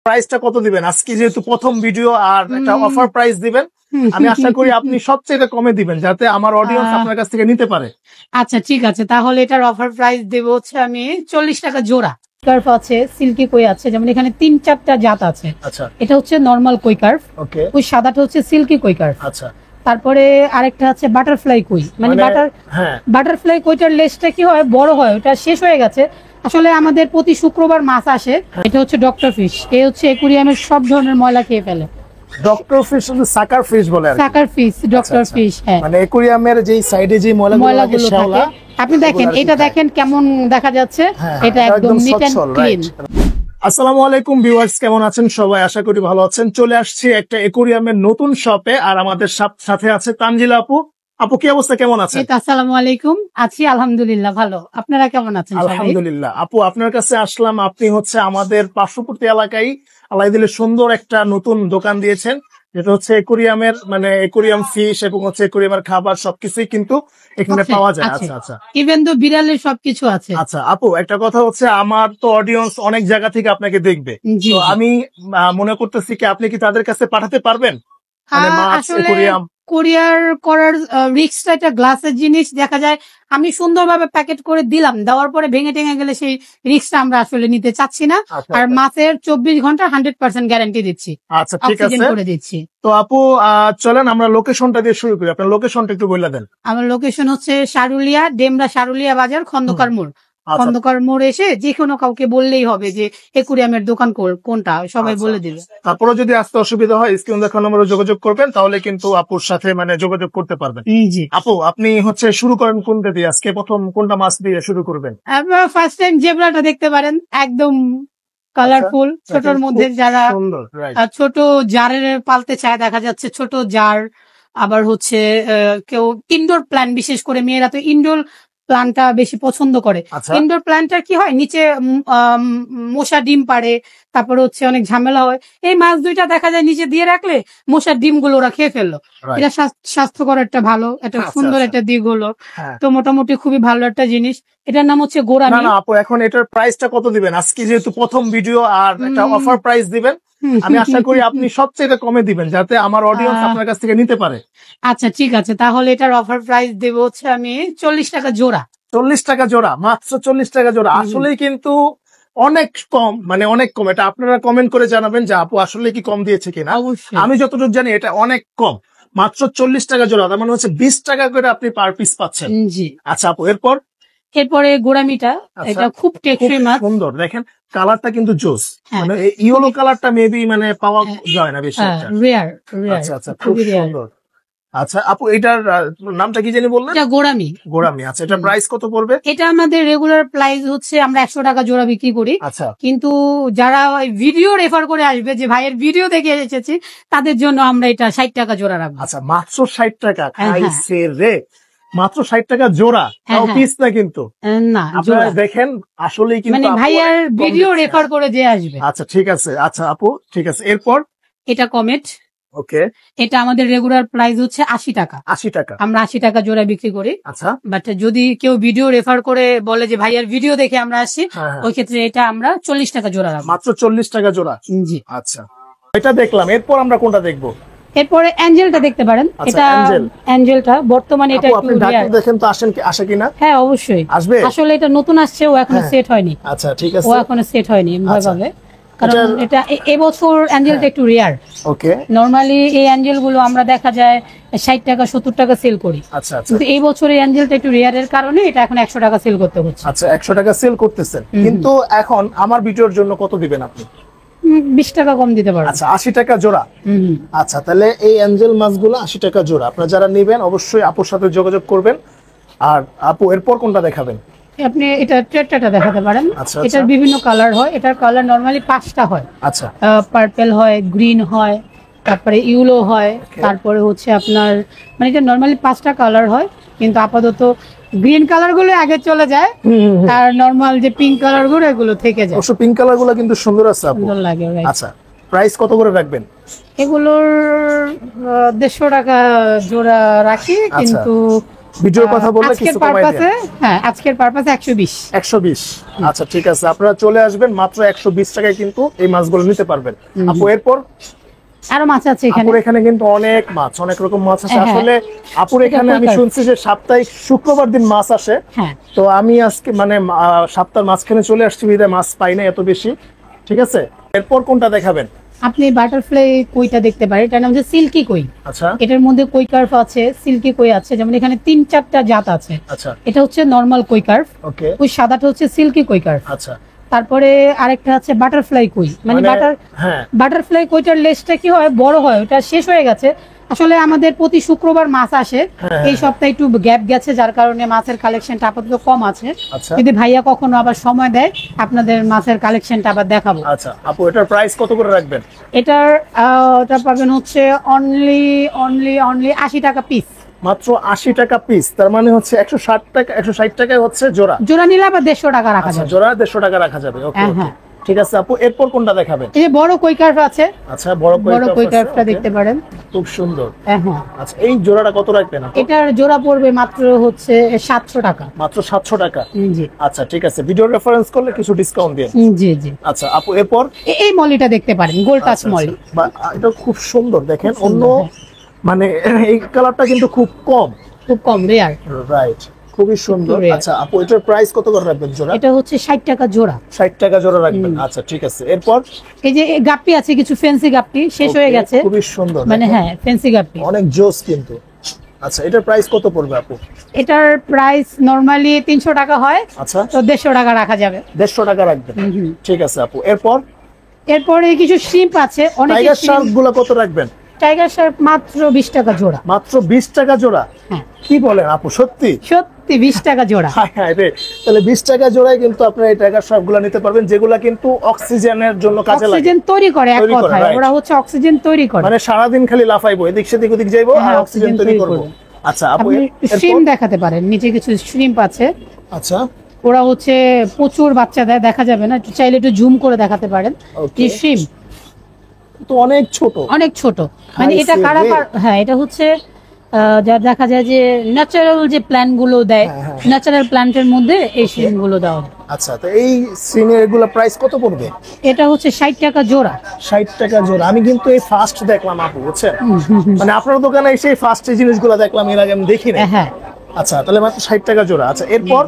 প্রাইসটা কত দিবেন আজকে যেহেতু প্রথম ভিডিও আর একটা অফার প্রাইস দিবেন আমি আশা করি আপনি সবচেয়ে কমে দিবেন যাতে আমার অডিয়েন্স আপনার কাছ থেকে নিতে পারে। আচ্ছা ঠিক আছে, তাহলে এটার অফার প্রাইস দেব হচ্ছে আমি 40 টাকা জোড়া। কার্ভ আছে, সিল্কি কই আছে, যেমন এখানে 3-4টা জাত আছে। আচ্ছা, এটা হচ্ছে নরমাল কই কার্ভ, ওকে, ওই সাদাটা হচ্ছে সিল্কি কই কার্ভ। আচ্ছা, তারপরে আরেকটা আছে বাটারফ্লাই কই, মানে বাটারফ্লাই কইটার লেজটা কি হয়, বড় হয়, ওটা শেষ হয়ে গেছে। আসলে আমাদের প্রতি শুক্রবার মাছ আসে। এটা হচ্ছে ডক্টর ফিশ, এ হচ্ছে অ্যাকুরিয়ামের সব ধরনের ময়লা খেয়ে ফেলে। ডক্টর ফিশ মানে সাকার ফিশ বলে আর কি। সাকার ফিশ, ডক্টর ফিশ, হ্যাঁ, মানে অ্যাকুরিয়ামের যেই সাইডে যে ময়লাগুলো থাকে। আপনি দেখেন, এটা দেখেন কেমন দেখা যাচ্ছে, এটা একদম নিট এন্ড ক্লিন। আসসালামু আলাইকুম ভিউয়ার্স, কেমন আছেন সবাই? আশা করি ভালো আছেন। চলে আসছি একটা অ্যাকুরিয়ামের নতুন শপে, আর আমাদের সাথে আছে তানজিলা আপু। আপু কি অবস্থা, কেমন আছেন? আসসালামু আলাইকুম, আছি আলহামদুলিল্লাহ ভালো। আপনারা কেমন আছেন? আলহামদুলিল্লাহ। আপু আপনার কাছে আসলাম, আপনি হচ্ছে আমাদের পার্শ্ববর্তী এলাকায় আল্লাহ দিলে সুন্দর একটা নতুন দোকান দিয়েছেন, যেটা হচ্ছে অ্যাকুরিয়ামের, মানে অ্যাকুরিয়াম ফিশ এবং হচ্ছে অ্যাকুরিয়ামের খাবার সবকিছুই কিন্তু এখানে পাওয়া যায়। আচ্ছা আচ্ছা, ইভেন তো বিড়ালের সবকিছু আছে। আচ্ছা আপু, একটা কথা হচ্ছে আমার তো অডিয়েন্স অনেক জায়গা থেকে আপনাকে দেখবে, তো আমি মনে করতেছি কি আপনি কি তাদের কাছে পাঠাতে পারবেন? মানে মাছ, অ্যাকুরিয়াম কোরিয়ার করার রিস্কটা, একটা গ্লাসের জিনিস দেখা যায়, আমি সুন্দরভাবে প্যাকেট করে দিলাম, দেওয়ার পরে ভেঙে টেঙে গেলে সেই রিস্কটা আমরা আসলে নিতে চাচ্ছি না। আর মাছের 24 ঘন্টা 100% গ্যারান্টি দিচ্ছি। আচ্ছা ঠিক আছে, করে দিচ্ছি। তো আপু চলেন আমরা লোকেশনটা দিয়ে শুরু করি। আপনার লোকেশনটা একটু বলে দেন। আমার লোকেশন হচ্ছে সারুলিয়া, ডেমরা সারুলিয়া বাজার, খন্দকার মোড়। খন্দকার মোড় এসে যে কোনো কাউকে বললেই হবে যে অ্যাকুরিয়ামের দোকান কোনটা, সবাই বলে দিবে। তারপরে যদি আসতে অসুবিধা হয় স্ক্রিন দেখানো নম্বরে যোগাযোগ করবেন, তাহলে কিন্তু আপুর সাথে মানে যোগাযোগ করতে পারবেন। জি আপু, আপনি হচ্ছে শুরু করেন কোনটা দিয়ে? আজকে প্রথম কোনটা মাছ দিয়ে শুরু করবেন? আপনারা ফার্স্ট টাইম জেব্রাটা দেখতে পারেন, একদম কালারফুল, ছোটর মধ্যে যারা ছোট জারের পালতে চায়, দেখা যাচ্ছে ছোট জার। আবার হচ্ছে কেউ ইনডোর প্ল্যান্ট, বিশেষ করে মেয়েরা তো ইনডোর প্ল্যান্টটা বেশি পছন্দ করে। ইনডোর প্ল্যান্টটার কি হয়, নিচে মশা ডিম পাড়ে, তারপরে হচ্ছে অনেক ঝামেলা হয়। এই মাছ দুইটা দেখা যায় নিচে দিয়ে রাখলে মশার ডিম গুলো ওরা খেয়ে ফেললো। এটা স্বাস্থ্যকর একটা ভালো, একটা সুন্দর একটা দিক হলো। তো মোটামুটি খুবই ভালো একটা জিনিস। এটার নাম হচ্ছে গোরামি। না আপু, এখন এটার প্রাইসটা কত দিবেন আজকে যেহেতু প্রথম ভিডিও, আর একটা অফার প্রাইস দিবেন? আমি আশা করি আপনি সবচেয়ে কমে দিবেন যাতে আমার অডিয়েন্স আপনার কাছ থেকে নিতে পারে। আচ্ছা ঠিক আছে, তাহলে এটার অফার প্রাইস দেব হচ্ছে আমি 40 টাকা জোড়া। 40 টাকা জোড়া, মাত্র 40 টাকা জোড়া। আসলেই কিন্তু অনেক কম, মানে অনেক কম। এটা আপনারা কমেন্ট করে জানাবেন যে আপু আসলে কি কম দিয়েছে কিনা। আমি যতটুকু জানি এটা অনেক কম, মাত্র 40 টাকা জোড়া, তার মানে হচ্ছে 20 টাকা করে আপনি পার পিস পাচ্ছেন। জি আচ্ছা আপু, এরপরে গোরামিটা, এটা খুব টেকসই মাছ, সুন্দর। দেখেন কালারটা কিন্তু জোস, মানে ইয়েলো কালারটা মেবি মানে পাওয়া যায় না বেশি, রেয়ার। আচ্ছা আচ্ছা, খুব সুন্দর। আচ্ছা আপু, এটার নামটা কি জানি বললেন? গোরামি। আচ্ছা, এটা প্রাইস কত পড়বে? এটা আমাদের রেগুলার প্রাইস হচ্ছে আমরা 100 টাকা জোড়া বিক্রি করি। আচ্ছা, কিন্তু যারা ভিডিও রেফার করে আসবে, যে ভাইয়ের ভিডিও দেখে এসেছি, তাদের জন্য আমরা এটা 60 টাকা জোড়া রাখবো। আচ্ছা, মাত্র 60 টাকা? খাইছে রে, মাত্র 60 টাকা জোড়া, তাও পিস না কিন্তু। না, আপনারা দেখেন আসলেই কিন্তু মানে ভাইয়ার ভিডিও রেফার করে যে আসবে। আচ্ছা ঠিক আছে। আচ্ছা আপু ঠিক আছে, এরপর এটা কমেট। ওকে, এটা আমাদের রেগুলার প্রাইস হচ্ছে 80 টাকা। 80 টাকা, আমরা 80 টাকা জোড়া বিক্রি করি। আচ্ছা, বাট যদি কেউ ভিডিও রেফার করে বলে যে ভাইয়ার ভিডিও দেখে আমরা আসি, ওই ক্ষেত্রে এটা আমরা 40 টাকা জোড়া রাখবো। মাত্র 40 টাকা জোড়া? জি। আচ্ছা, এটা দেখলাম, এরপর আমরা কোনটা দেখবো? এরপরে অ্যাঞ্জেলটা দেখতে পারেন। এটা অ্যাঞ্জেলটা বর্তমানে এটা একটু রিয়ার। দেখেন তো আসে কিনা? হ্যাঁ অবশ্যই আসবে। আসলে এটা নতুন আসছে, ও এখনো সেট হয়নি। আচ্ছা ঠিক আছে, ও এখনো সেট হয়নি ভয় পাবে, কারণ এটা এবছর অ্যাঞ্জেলটা একটু রিয়ার। ওকে, নরমালি এই অ্যাঞ্জেল গুলো আমরা দেখা যায় 60 টাকা 70 টাকা সেল করি। আচ্ছা, কিন্তু এই বছর এই অ্যাঞ্জেলটা একটু রিয়ারের কারণে এটা এখন 100 টাকা সেল করতে হচ্ছে। আচ্ছা, 100 টাকা সেল করতেছেন, কিন্তু এখন আমার ভিডিওর জন্য কত দিবেন আপনি? 20 টাকা কম দিতে পারবেন। আচ্ছা, 80 টাকা জোড়া। আচ্ছা, তাহলে এই অ্যাঞ্জেল মাছগুলো 80 টাকা জোড়া। আপনারা যারা নেবেন অবশ্যই আপুর সাথে যোগাযোগ করবেন। আর আপু, এরপর কোনটা দেখাবেন? আপনি এটা ট্রেটাটা দেখাতে পারেন। এটার বিভিন্ন কালার হয়, এটার কালার নরমালি 5টা হয়। আচ্ছা, পার্পল হয়, গ্রিন হয়, তারপরে ইউলো হয়, তারপরে হচ্ছে আপনার, মানে এটা নরমালি 5টা কালার হয়, কিন্তু আপাতত গ্রিন কালার গুলো আগে চলে যায়, আর নরমাল যে পিঙ্ক কালার গুলো এগুলো থেকে যায়। অবশ্য পিঙ্ক কালার গুলো কিন্তু সুন্দর আছে, সুন্দর লাগে। আচ্ছা, প্রাইস কত করে রাখবেন? এগুলোর 150 টাকা জোড়া রাখি, কিন্তু ভিডিওর কথা বললে আজকের কিছু কমাই পারপাসে দেন। হ্যাঁ আজকের পারপাসে 120। 120। আচ্ছা ঠিক আছে, আপনারা চলে আসবেন, মাত্র 120 টাকায় কিন্তু এই মাছগুলো নিতে পারবেন। আপু এরপর আরো মাছ আছে এখানে। আপুর এখানে কিন্তু অনেক মাছ, অনেক রকম মাছ আছে। হ্যাঁ। আসলে আপুর এখানে আমি কই শুনছি যে সাপ্তাহিক শুক্রবার দিন মাছ আসে। হ্যাঁ। তো আমি আজকে মানে সপ্তাহের মাঝখানে চলে আসছি, বিধায় মাছ পাই না এত বেশি। ঠিক আছে, এরপর কোনটা দেখাবেন? আপনি বাটারফ্লাই কইটা দেখতে পারেন, এটার নাম হচ্ছে সিল্কি কই। আচ্ছা এটার মধ্যে কই কার্ভ আছে, সিল্কি কই আছে, যেমন এখানে 3-4টা জাত আছে। আচ্ছা এটা হচ্ছে নরমাল কই কার্ভ, ওকে ওই সাদাটা হচ্ছে সিল্কি কই কার্ভ। আচ্ছা তারপরে আরেকটা আছে বাটারফ্লাই কই, মানে হ্যাঁ বাটারফ্লাই কইটার লেজটা কি হয়, বড় হয়, ওটা শেষ হয়ে গেছে। আসলে আমাদের প্রতি শুক্রবার মাছ আসে, এই সপ্তাহে একটু গ্যাপ গেছে, যার কারণে মাছের কালেকশনটা আপাতত কম আছে। আচ্ছা যদি ভাইয়া কখনো আবার সময় দেয় আপনাদের মাছের কালেকশনটা আবার দেখাবো। আচ্ছা আপু এটার প্রাইস কত করে রাখবেন? এটা পাবেন হচ্ছে অনলি 80 টাকা পিস। মাত্র 80 টাকা পিস, তার মানে হচ্ছে 160 টাকা, 160 টাকায় হচ্ছে জোড়া। জোড়া নিলে আবার 150 টাকা রাখা আচ্ছা যাবে। জোড়া 150 টাকা রাখা যাবে। ওকে হ্যাঁ, ওকে হ্যাঁ। ঠিক আছে আপু, এরপর কোনটা দেখাবেন? এই যে বড় কই কার্ভ আছে, আচ্ছা বড় কই কার্ভটা দেখতে পারেন। খুব সুন্দর। হ্যাঁ হ্যাঁ। আচ্ছা এই জোড়াটা কত রাখবেন আপু? এটার জোড়া পড়বে মাত্র হচ্ছে 700 টাকা। মাত্র 700 টাকা। জি আচ্ছা ঠিক আছে, ভিডিও রেফারেন্স করলে কিছু ডিসকাউন্ট দিন। জি জি। আচ্ছা আপু এরপর এই মলিটা দেখতে পারেন, গোল টাচ আচ্ছা, মলি। আচ্ছা। এটা খুব সুন্দর, দেখেন খুব অন্য সুন্দর, মানে এই কালারটা কিন্তু খুব কম। খুব কম, রেয়ার। রাইট, খুবই সুন্দর। rare। আচ্ছা আপু এটার প্রাইস কত করে রাখবেন জোড়া? এটা হচ্ছে 60 টাকা জোড়া। 60 টাকা জোড়া রাখবেন। আচ্ছা ঠিক আছে, এরপর এই যে গাপ্পি আছে, কিছু ফ্যান্সি গাপ্পি শেষ হয়ে Okay, গেছে, খুবই সুন্দর মানে দেখেন। হ্যাঁ ফ্যান্সি গাপ্পি। অনেক জোস কিন্তু। আচ্ছা এটার প্রাইস কত পড়বে আপু? এটার প্রাইস নরমালি 300 টাকা হয়, আচ্ছা তো 150 টাকা রাখা যাবে। 150 টাকা রাখবেন। ঠিক আছে আপু, এরপর এরপরে কিছু শিপ আছে, অনেক টাইগার শার্ক গুলো কত রাখবেন? টাইগার শার্ক মাত্র 20 টাকা জোড়া। মাত্র 20 টাকা জোড়া? হ্যাঁ কি বলেন আপু, সত্যি? সত্যি 20 টাকা জোড়া। হ্যাঁ হ্যাঁ রে, তাহলে 20 টাকা জোড়ায় কিন্তু আপনারা এই টাইগার শার্ক গুলো নিতে পারবেন, যেগুলা কিন্তু অক্সিজেনের জন্য কাজে লাগে। অক্সিজেন তৈরি করে, এক তৈরি করে, কথায় right। ওরা হচ্ছে অক্সিজেন তৈরি করে। মানে সারাদিন খালি লাফাইবো, এদিক সেদিক ওদিক যাইবো আর হ্যাঁ, অক্সিজেন oxygen তৈরি তৈরি করবো। করবে। আচ্ছা আপু আপনি এরপর? শ্রিম দেখাতে পারেন, নিচে কিছু শ্রিম্প আছে। আচ্ছা ওরা হচ্ছে প্রচুর বাচ্চা দেয়, দেখা যাবে না, একটু চাইলে একটু জুম করে দেখাতে পারেন। Okay। এই শ্রিম তো অনেক ছোট। অনেক ছোট, মানে I এটা see, কারা great। হ্যাঁ এটা হচ্ছে যা দেখা যায় যে ন্যাচারাল যে প্ল্যান্ট গুলো দেয়, হ্যাঁ, হ্যাঁ। ন্যাচারাল প্ল্যান্টের মধ্যে এই শ্রিম গুলো দেওয়া হয়। আচ্ছা তো এই সিনের এগুলা প্রাইস কত পড়বে? এটা হচ্ছে 60 টাকা জোড়া। 60 টাকা জোড়া। আমি কিন্তু এই ফার্স্ট দেখলাম আপু, বুঝছেন? মানে আপনার দোকানে এসে ফার্স্ট এই জিনিসগুলো দেখলাম, এর আগে আমি দেখি না। হ্যাঁ আচ্ছা তাহলে মাত্র 60 টাকা জোড়া। আচ্ছা এরপর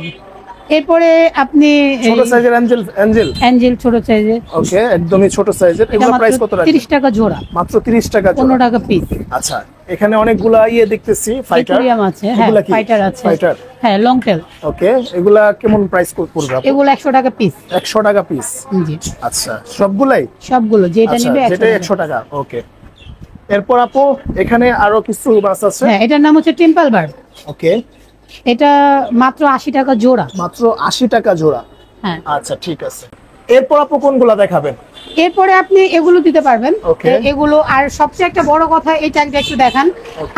এরপরে আপনি ছোট সাইজের অ্যাঞ্জেল। অ্যাঞ্জেল ছোট সাইজের, ওকে একদমই ছোট সাইজের, এগুলো প্রাইস কত রাখবেন? 30 টাকা জোড়া। মাত্র 30 টাকা জোড়া। 15 টাকা পিস। আচ্ছা এখানে অনেকগুলা ইয়ে দেখতেছি, ফাইটার। অ্যাকুরিয়াম আছে, হ্যাঁ এগুলা কি? ফাইটার আছে, ফাইটার। হ্যাঁ লং টেল। ওকে এগুলা কেমন প্রাইস পড়বে আপু? এগুলো 100 টাকা পিস। 100 টাকা পিস। জি আচ্ছা সবগুলাই? সবগুলো যেটা আচ্ছা নিবে যেটা 100 টাকা। ওকে এরপর আপু এখানে আরো কিছু মাছ আছে। হ্যাঁ এটার নাম হচ্ছে টেম্পল বার্ড। ওকে এটা মাত্র 80 টাকা জোড়া। মাত্র 80 টাকা জোড়া। হ্যাঁ আচ্ছা ঠিক আছে, এরপর আপু কোনগুলা দেখাবেন? এরপরে আপনি এগুলো দিতে পারবেন। Okay। এগুলো, আর সবচেয়ে একটা বড় কথা, এই ট্যাগটা একটু দেখান।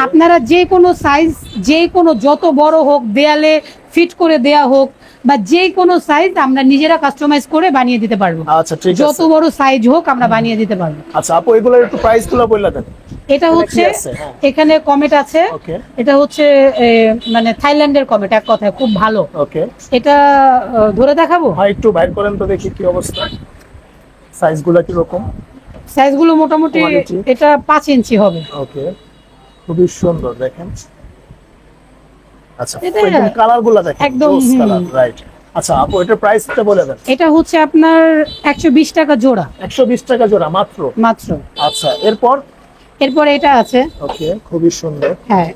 আপনারা যে কোনো সাইজ, যে কোনো যত বড় হোক, দেয়ালে ফিট করে দেয়া হোক, বা যে কোনো সাইজ আমরা নিজেরা কাস্টমাইজ করে বানিয়ে দিতে পারবো। আচ্ছা ঠিক যত আছে। বড় সাইজ হোক আমরা বানিয়ে দিতে পারবো। আচ্ছা আপু এগুলোর একটু প্রাইস গুলো বলে দেন। এটা হচ্ছে কি আছে? হ্যাঁ। এখানে কমেট আছে। ওকে এটা হচ্ছে মানে থাইল্যান্ডের কমেট, এক কথায় খুব ভালো। ওকে এটা ধরে দেখাবো। হ্যাঁ একটু বাইর করেন তো দেখি কি অবস্থা, সাইজ গুলো কি রকম। সাইজগুলো মোটামুটি Quality। এটা 5 ইঞ্চি হবে। ওকে খুবই সুন্দর দেখেন। আচ্ছা এটা একদম কালার গুলো দেখেন, একদম, কালার রাইট। আচ্ছা আপু এটার প্রাইসটা বলে দেন। এটা হচ্ছে আপনার 120 টাকা জোড়া। 120 টাকা জোড়া মাত্র। মাত্র। আচ্ছা এরপর? এরপরে এটা আছে, ওকে খুবই সুন্দর। হ্যাঁ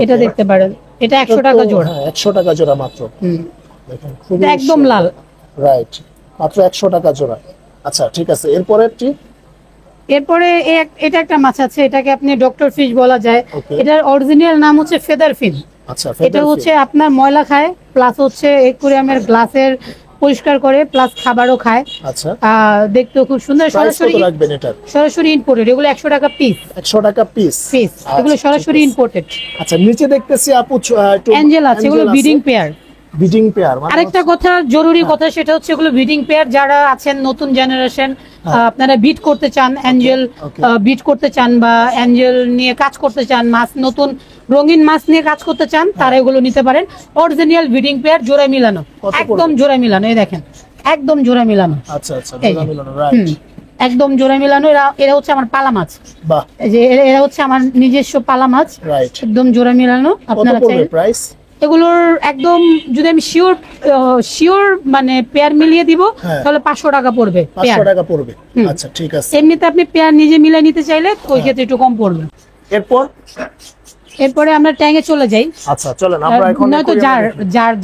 এটা Okay। দেখতে পারেন, এটা 100 টাকা জোড়া। হ্যাঁ 100 টাকা জোড়া মাত্র। হুম, দেখেন খুবই এটা একদম লাল। রাইট, মাত্র 100 টাকা জোড়া। আচ্ছা ঠিক আছে, এরপরেরটি? এরপরে এটা একটা মাছ আছে, এটাকে আপনি ডক্টর ফিশ বলা যায়। Okay। এটার অরিজিনাল নাম হচ্ছে ফেদার ফিন। আচ্ছা এটা হচ্ছে আপনার ময়লা খায়, প্লাস হচ্ছে অ্যাকুয়ারিয়ামের গ্লাসের পরিষ্কার করে, প্লাস খাবারও খায়। আচ্ছা দেখতেও খুব সুন্দর। প্রাইস কত রাখবেন এটার? সরাসরি ইম্পোর্টেড, এগুলো 100 টাকা পিস। 100 টাকা পিস। এগুলো সরাসরি ইম্পোর্টেড। আচ্ছা নিচে দেখতেছি আপু একটু অ্যাঞ্জেল আছে, এগুলো ব্রিডিং পেয়ার। ব্রিডিং পেয়ার মানে আরেকটা কথা জরুরি কথা, সেটা হচ্ছে এগুলো ব্রিডিং পেয়ার যারা আছেন নতুন জেনারেশন, আপনারা বিট করতে চান, অ্যাঞ্জেল বিট করতে চান বা অ্যাঞ্জেল নিয়ে কাজ করতে চান, মাছ নতুন রঙিন মাছ নিয়ে কাজ করতে চান, তারা এগুলো নিতে পারেন। অরিজিনাল ব্রিডিং পেয়ার জোড়া মিলানো, একদম জোড়া মিলানো, এই দেখেন একদম জোড়া মিলানো। আচ্ছা আচ্ছা, জোড়া মিলানো, রাইট, একদম জোড়া মিলানো। এরা হচ্ছে আমার পালা মাছ, বাহ, এই যে এরা হচ্ছে আমার নিজস্ব পালা মাছ, রাইট, একদম জোড়া মিলানো। আপনারা চাইলে প্রাইস এগুলোর একদম, যদি আমি শিওর মানে পেয়ার মিলিয়ে দিব তাহলে 500 টাকা পড়বে, 500 টাকা পড়বে। আচ্ছা ঠিক আছে। এমনিতে আপনি পেয়ার নিজে মিলিয়ে নিতে চাইলে ওই ক্ষেত্রে একটু কম পড়বে। এরপরে আমরা ট্যাঙ্গে চলে যাই। আচ্ছা চলেন আমরা এখন নয়তো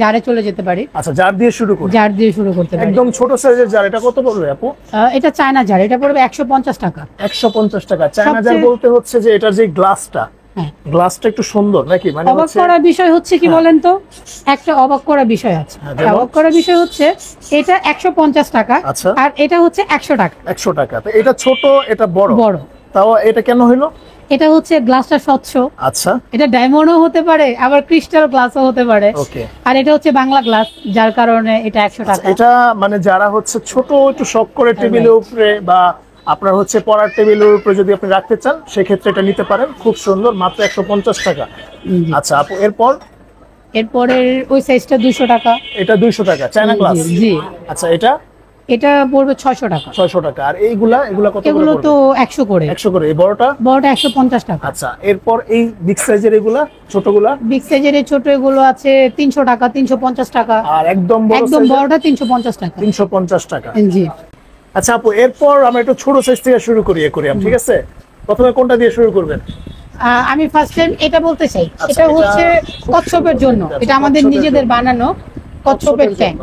জারে চলে যেতে পারি। আচ্ছা, জার দিয়ে শুরু করি। জার দিয়ে শুরু করতে পারি। একদম ছোট সাইজের জার, এটা কত পড়বে আপু? এটা চায়না জার, এটা পড়বে 150 টাকা। 150 টাকা। চায়না জার বলতে হচ্ছে যে এটার যে গ্লাসটা, গ্লাসটা একটু সুন্দর নাকি? মানে অবাক করার বিষয় হচ্ছে কি বলেন তো, একটা অবাক করার বিষয় আছে। অবাক করার বিষয় হচ্ছে এটা 150 টাকা, আর এটা হচ্ছে 100 টাকা। 100 টাকা। তো এটা ছোট, এটা বড়। বড়। তাও এটা কেন হইলো? এটা হচ্ছে গ্লাসটা স্বচ্ছ। আচ্ছা, এটা ডায়মন্ডও হতে পারে, আবার ক্রিস্টাল গ্লাসও হতে পারে। ওকে। আর এটা হচ্ছে বাংলা গ্লাস, যার কারণে এটা 100 টাকা। এটা মানে যারা হচ্ছে ছোট একটু শখ করে টেবিলের উপরে বা আপনার হচ্ছে পড়ার টেবিলের উপরে যদি আপনি রাখতে চান, সেক্ষেত্রে এটা নিতে পারেন। খুব সুন্দর, মাত্র 150 টাকা। আচ্ছা আপু, এরপরে ওই সাইজটা 200 টাকা। এটা 200 টাকা, চায়না গ্লাস। জি। আচ্ছা, এটা পড়বে 600 টাকা। 600 টাকা। আর এগুলা কত? এগুলো তো 100 করে। 100 করে। এই বড়টা 150 টাকা। আচ্ছা, এরপর এই বিগ সাইজের এগুলা, ছোটগুলা? বিগ সাইজের এই ছোট এগুলো আছে 300 টাকা, 350 টাকা। আর একদম বড়টা 350 টাকা। 350 টাকা। জি। আচ্ছা আপু, এরপর আমরা একটু ছোট সাইজ থেকে শুরু করি, ঠিক আছে? প্রথমে কোনটা দিয়ে শুরু করবেন? আমি ফার্স্ট টাইম এটা বলতে চাই, এটা হচ্ছে কচ্ছপের জন্য। এটা আমাদের নিজেদের বানানো কচ্ছপের ট্যাঙ্ক।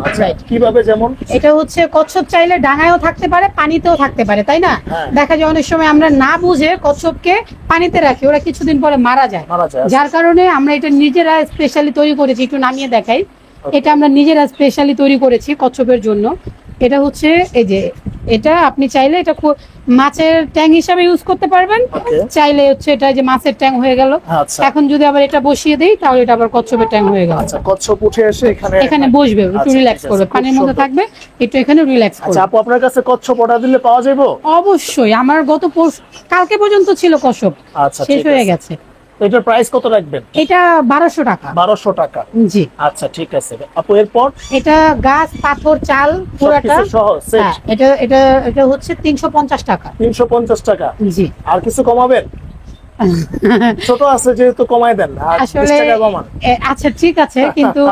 কিভাবে? যেমন এটা হচ্ছে কচ্ছপ চাইলে ডাঙায়ও থাকতে পারে, পানিতেও থাকতে পারে, তাই না? দেখা যায় অনেক সময় আমরা না বুঝে কচ্ছপকে পানিতে রাখি, ওরা কিছুদিন পরে মারা যায়। যার কারণে আমরা এটা নিজেরা স্পেশালি তৈরি করেছি। একটু নামিয়ে দেখাই। এটা আমরা নিজেরা স্পেশালি তৈরি করেছি কচ্ছপের জন্য। এটা হচ্ছে এই যে, এটা আপনি চাইলে এটা মাছের ট্যাঙ্ক হিসাবে ইউজ করতে পারবেন, চাইলে হচ্ছে এটা যে মাছের ট্যাঙ্ক হয়ে গেল। এখন যদি আবার এটা বসিয়ে দেই তাহলে এটা আবার কচ্ছপের ট্যাঙ্ক হয়ে গেল। আচ্ছা, কচ্ছপ উঠে এসে এখানে বসবে, একটু রিল্যাক্স করবে, পানির মধ্যে থাকবে, একটু এখানে রিল্যাক্স করবে। আচ্ছা আপু, আপনার কাছে কচ্ছপ অর্ডার দিলে পাওয়া যাবে? অবশ্যই। আমার কালকে পর্যন্ত ছিল কচ্ছপ, শেষ হয়ে গেছে। এটার প্রাইস কত রাখবেন? এটা 1200 টাকা। 1200 টাকা। জি। আচ্ছা ঠিক আছে আপু, এরপর? এটা গাছ, পাথর, চাল পুরোটা এটা হচ্ছে 350 টাকা। 350 টাকা। জি। আর কিছু কমাবেন? ছোট আছে যেহেতু কমাই দেন, আর 20 টাকা কমান। আচ্ছা ঠিক আছে, কিন্তু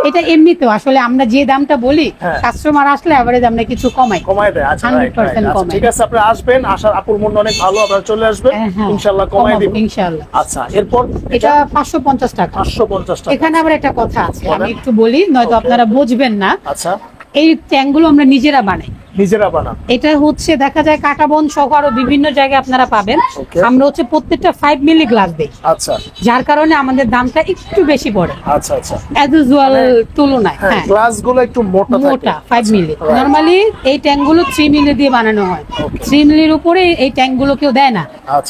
এটা এমনিতেও আসলে আমরা যে দামটা বলি, কাস্টমার আসলে এভারেজ আমরা কিছু কমাই দেয়। আচ্ছা 100% কমাই। ঠিক আছে, আপনারা আসবেন, আসার আপুর মন অনেক ভালো, আপনারা চলে আসবেন, ইনশাআল্লাহ কমাই দিব ইনশাআল্লাহ। আচ্ছা, এরপর? এটা 550 টাকা। 550 টাকা। এখানে আবার একটা কথা আছে, আমি একটু বলি, নয়তো আপনারা বুঝবেন না। আচ্ছা। এই ট্যাঙ্কগুলো আমরা নিজেরা বানাই। বানান? এটা হচ্ছে দেখা যায় কাঁটাবন সহ আরো বিভিন্ন জায়গায় আপনারা পাবেন। আমরা হচ্ছে প্রত্যেকটা 5 মিলি গ্লাস দেই। আচ্ছা। যার কারণে আমাদের দামটা একটু বেশি পড়ে। আচ্ছা আচ্ছা। অ্যাজ ইউজুয়াল তুলনায় গ্লাসগুলো একটু মোটা 5 মিলি। নরমালি এই ট্যাঙ্কগুলো 3 মিলি দিয়ে বানানো হয়। 3 মিলির উপরে এই ট্যাঙ্কগুলো কেউ দেয় না।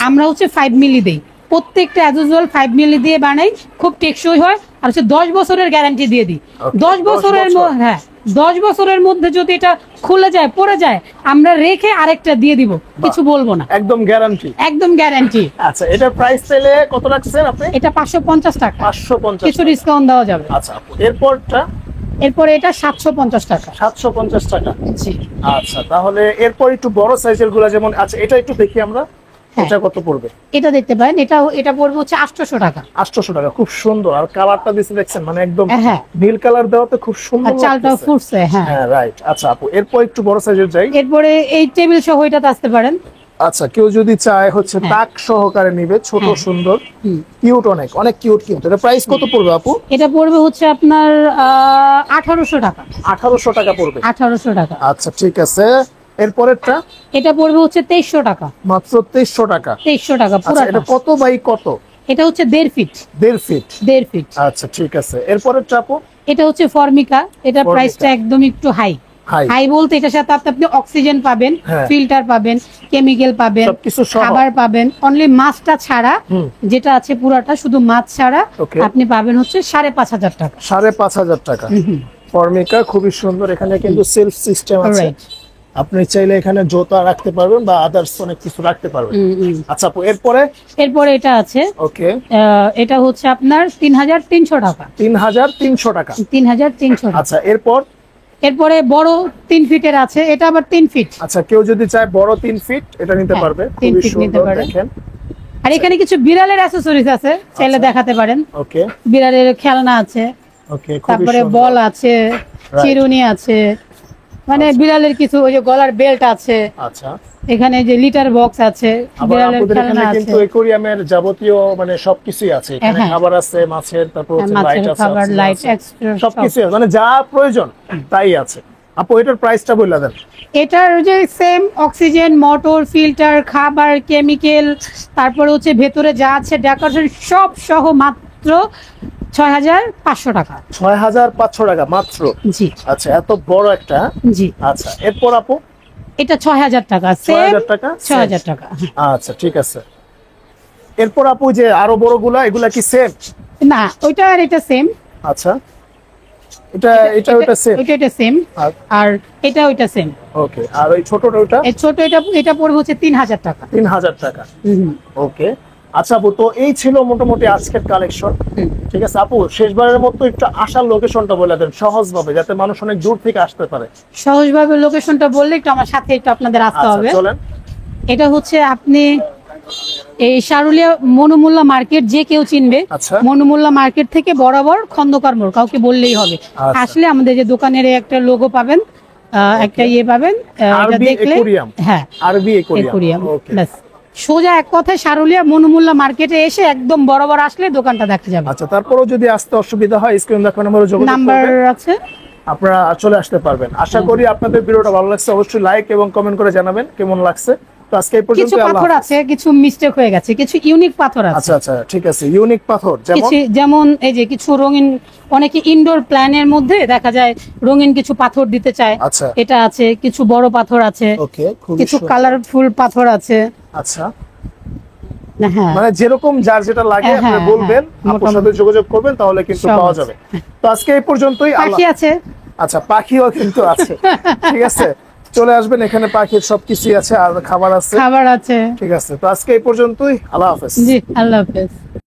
আমরা হচ্ছে 5 মিলি দেই। প্রত্যেকটা অ্যাজ ইউজুয়াল 5 মিলি দিয়ে বানাই, খুব টেকসই হয়। আর হচ্ছে 10 বছরের গ্যারান্টি দিয়ে দিই। 10 বছরের 10 বছরের মধ্যে যদি এটা খুলে যায়, পড়ে যায়, আমরা রেখে আরেকটা দিয়ে দিব, কিছু বলবো না, একদম গ্যারান্টি। একদম গ্যারান্টি। আচ্ছা, এটার প্রাইস তাহলে কত রাখছেন আপনি? এটা 550 টাকা। 550, কিছু ডিসকাউন্ট দেওয়া যাবে। আচ্ছা, এরপরে এটা 750 টাকা। 750 টাকা। জি। আচ্ছা, তাহলে এরপর একটু বড় সাইজের গুলা, যেমন আচ্ছা এটা একটু দেখি আমরা, এটা কত পড়বে? এটা দেখতে পারেন, এটা পড়বে হচ্ছে 800 টাকা। 800 টাকা। খুব সুন্দর। আর কালারটা দিয়েছে দেখছেন, মানে একদম নীল কালার দেওয়াতে খুব সুন্দর লাগছে। চালটা ফুটছে। হ্যাঁ রাইট। আচ্ছা আপু, এরপর একটু বড় সাইজের যাই। এরপরে এই টেবিল সহ এটাতে আসতে পারেন। আচ্ছা, কেউ যদি চায় হচ্ছে তাক সহকারে নিবে, ছোট সুন্দর কিউট, অনেক কিউট। এটা প্রাইস কত পড়বে আপু? এটা পড়বে হচ্ছে আপনার 1800 টাকা। 1800 টাকা পড়বে। 1800 টাকা। আচ্ছা ঠিক আছে। এরপরেরটা? এটা পড়বে হচ্ছে 2300 টাকা। মাত্র 2300 টাকা। 2300 টাকা পুরো। এটা কত বাই কত? এটা হচ্ছে 1.5 ফিট। 1.5 ফিট। আচ্ছা ঠিক আছে। এরপরেরটা আপু? এটা হচ্ছে ফর্মিকা। এটা প্রাইসটা একদম একটু হাই। হাই বলতে এটার সাথে আপনি অক্সিজেন পাবেন, ফিল্টার পাবেন, কেমিক্যাল পাবেন, খাবার পাবেন। অনলি মাছটা ছাড়া যেটা আছে পুরাটা শুধু মাছ ছাড়া আপনি পাবেন হচ্ছে 5,500 টাকা। 5,500 টাকা। ফর্মিকা খুবই সুন্দর। এখানে কিন্তু সেলফ সিস্টেম আছে, আপনি চাইলে এখানে জুতা রাখতে পারবেন বা আদার্স অনেক কিছু রাখতে পারবেন। আচ্ছা আপু এরপরে এটা আছে, ওকে, এটা হচ্ছে আপনার 3,300 টাকা। 3,300 টাকা। 3,300। আচ্ছা এরপরে বড় 3 ফিটের আছে, এটা আবার 3 ফিট। আচ্ছা কেউ যদি চায় বড় 3 ফিট এটা নিতে পারবে, 3 ফিট নিতে পারেন। দেখেন আর এখানে কিছু বিড়ালের অ্যাকসেসরিজ আছে, চাইলে দেখাতে পারেন। ওকে, বিড়ালের খেলনা আছে, ওকে, তারপরে বল আছে, চিরুনি আছে, মানে বিড়ালের কিছু ওই যে গলার বেল্ট আছে। আচ্ছা এখানে যে লিটার বক্স আছে, বিড়ালের খেলনা আছে, কিন্তু অ্যাকোয়ারিয়ামের যাবতীয় মানে সবকিছুই আছে এখানে। খাবার আছে মাছের, তারপর হচ্ছে লাইট আছে, খাবার লাইট এক্সট্রা সবকিছু মানে যা প্রয়োজন তাই আছে। আপু এটার প্রাইসটা বলে দেন। এটার যে সেম অক্সিজেন, মোটর, ফিল্টার, খাবার, কেমিক্যাল, তারপর হচ্ছে ভেতরে যা আছে ডেকোরেশন সব সহ মাত্র 6,500 টাকা। 6,500 টাকা মাত্র? জি। আচ্ছা এত বড় একটা? জি। আচ্ছা এরপর আপু এটা 6,000 টাকা। 6,000 টাকা? 6,000 টাকা। আচ্ছা ঠিক আছে। এরপর আপু যে আরো বড়গুলা, এগুলা কি সেম? না, ওইটা আর এটা সেম। আচ্ছা ওটা সেম? এটা সেম, আর এটা ওইটা সেম। ওকে, আর ওই ছোটটা ওটা? এই ছোট এটা পড়বে হচ্ছে 3,000 টাকা। 3,000 টাকা। ওকে। আচ্ছা আপু, তো এই ছিল মোটামুটি আজকের কালেকশন। ঠিক আছে আপু, শেষবারের মতো একটু আসার লোকেশনটা বলে দেন সহজভাবে, যাতে মানুষ অনেক দূর থেকে আসতে পারে। সহজভাবে লোকেশনটা বললে একটু আমার সাথে একটু আপনাদের আসতে হবে। চলেন। এটা হচ্ছে আপনি এই সারুলিয়া মনুমুল্লা মার্কেট, যে কেউ চিনবে। মনুমুল্লা মার্কেট থেকে বরাবর খন্দকার মোড়, কাউকে বললেই হবে। আসলে আমাদের যে দোকানের একটা লোগো পাবেন, একটা ইয়ে পাবেন, এটা দেখলে হ্যাঁ আরবি অ্যাকোয়ারিয়াম। ব্যাস, সোজা এক কথায় সারুলিয়া মনুমুল্লা মার্কেটে এসে একদম বরাবর আসলে দোকানটা দেখা যাবে। আচ্ছা, তারপরেও যদি আসতে অসুবিধা হয় স্ক্রিন দেখানো নম্বরে যোগাযোগ করবেন, নাম্বার আছে, আপনারা চলে আসতে পারবেন। আশা করি আপনাদের ভিডিওটা ভালো লাগছে। অবশ্যই লাইক এবং কমেন্ট করে জানাবেন কেমন লাগছে। তো আজকে এই পর্যন্ত। কিছু পাথর আছে, কিছু মিস্টেক হয়ে গেছে, কিছু ইউনিক পাথর আছে। আচ্ছা আচ্ছা ঠিক আছে। ইউনিক পাথর যেমন এই যে কিছু রঙিন, অনেকে ইনডোর প্ল্যানের মধ্যে দেখা যায় রঙিন কিছু পাথর দিতে চায়। আচ্ছা, এটা আছে, কিছু বড় পাথর আছে, ওকে, কিছু কালারফুল পাথর আছে। আচ্ছা, হ্যাঁ, মানে যেরকম যার যেটা লাগে আপনি বলবেন, আপনার সাথে যোগাযোগ করবেন, তাহলে কিন্তু পাওয়া যাবে। তো আজকে এই পর্যন্তই। পাখি আছে, আচ্ছা পাখিও কিন্তু আছে। ঠিক আছে, চলে আসবেন, এখানে পাখির সবকিছুই আছে আর খাবার আছে। খাবার আছে। ঠিক আছে, তো আজকে এই পর্যন্তই। আল্লাহ হাফেজ। জি, আল্লাহ হাফেজ।